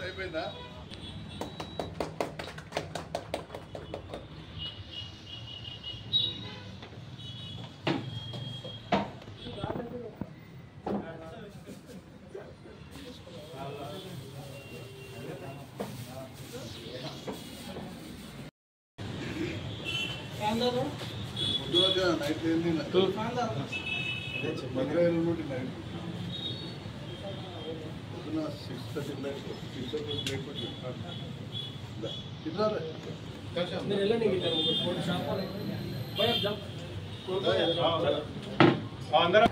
అయిపోయిందా? నైట్ ఏంది మధురైలు నుండి నైట్ 6:30 అందరం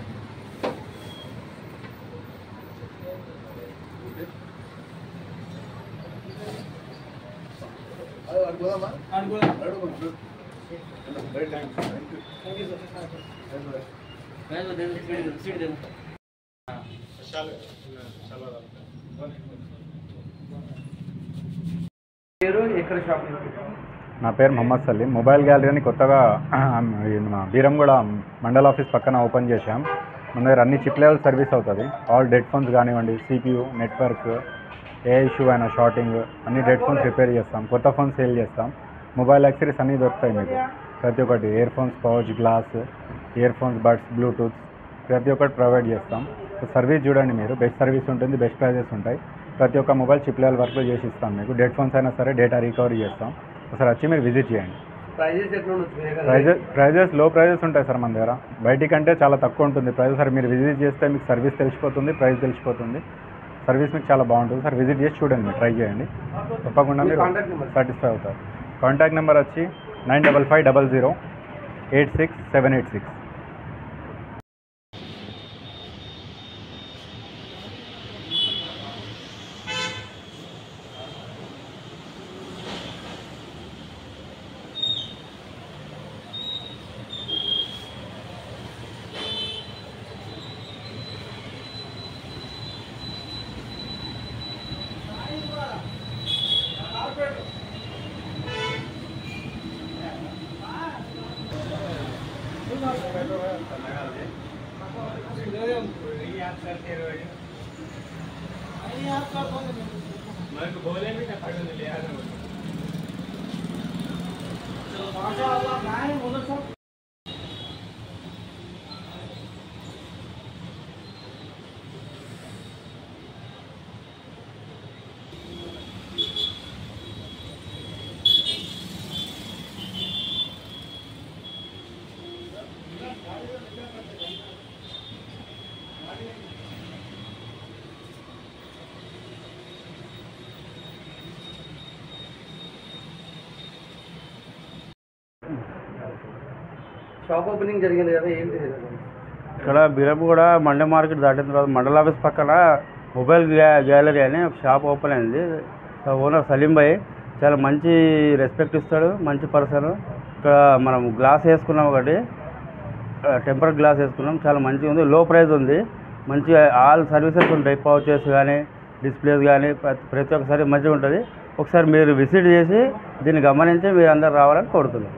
అడుగుదామా అడుగు నా పేరు మొహమ్మద్ సలీం. మొబైల్ గ్యాలరీ అని కొత్తగా బీరంగూడ మండల్ ఆఫీస్ పక్కన ఓపెన్ చేశాం. మన దగ్గర అన్ని చిప్ లెవెల్ సర్వీస్ అవుతుంది. ఆల్ డెడ్ ఫోన్స్ కానివ్వండి, CPU, నెట్వర్క్, ఏ ఇష్యూ అయినా షార్టింగ్, అన్ని డెడ్ ఫోన్స్ రిపేర్ చేస్తాం. కొత్త ఫోన్స్ సేల్ చేస్తాం. మొబైల్ యాక్సెసరీస్ అన్నీ దొరుకుతాయి మీకు. ప్రతి ఒక్కటి ear phones, pouch, glass, ear phones, buds, Bluetooth ప్రతి ఒక్కటి ప్రొవైడ్ చేస్తాం. సర్వీస్ చూడండి మీరు, బెస్ట్ సర్వీస్ ఉంటుంది, బెస్ట్ ప్రైజెస్ ఉంటాయి. ప్రతి ఒక్క మొబైల్ చిప్ లెవెల్ వర్క్లో చేసి ఇస్తాం మీకు. డెడ్ ఫోన్స్ అయినా సరే డేటా రికవరీ చేస్తాం. ఒకసారి వచ్చి మీరు విజిట్ చేయండి. ప్రైజెస్ లో ప్రైజెస్ ఉంటాయి సార్ మన దగ్గర. బయటి కంటే చాలా తక్కువ ఉంటుంది ప్రైజెస్. సార్ మీరు విజిట్ చేస్తే మీకు సర్వీస్ తెలిసిపోతుంది, ప్రైస్ తెలిసిపోతుంది. సర్వీస్ మీకు చాలా బాగుంటుంది సార్. విజిట్ చేసి చూడండి, మీరు ట్రై చేయండి, తప్పకుండా మీరు సాటిస్ఫై అవుతారు. కాంటాక్ట్ నెంబర్ వచ్చి 9550086786. షాప్ ఓపెనింగ్ జరిగింది కదా, ఏంటి? ఇక్కడ బీరంగూడ మండల మార్కెట్ దాటిన తర్వాత మండల ఆఫీస్ పక్కన మొబైల్ గ్యాలరీ అని ఒక షాప్ ఓపెన్ అయింది. ఓనర్ సలీం భాయ్ చాలా మంచి రెస్పెక్ట్ ఇస్తాడు, మంచి పర్సన్. ఇక్కడ మనం గ్లాస్ వేసుకున్నాం, ఒకటి టెంపర్ గ్లాస్ వేసుకున్నాం, చాలా మంచిగా ఉంది. లో ప్రైస్ ఉంది, మంచి ఆల్ సర్వీసెస్ ఉంటాయి. పౌచెస్ కానీ, డిస్ప్లేస్ కానీ ప్రతి ఒక్కసారి మంచిగా ఉంటుంది. ఒకసారి మీరు విజిట్ చేసి దీన్ని గమనించి మీరు అందరు రావాలని కోరుతున్నాం.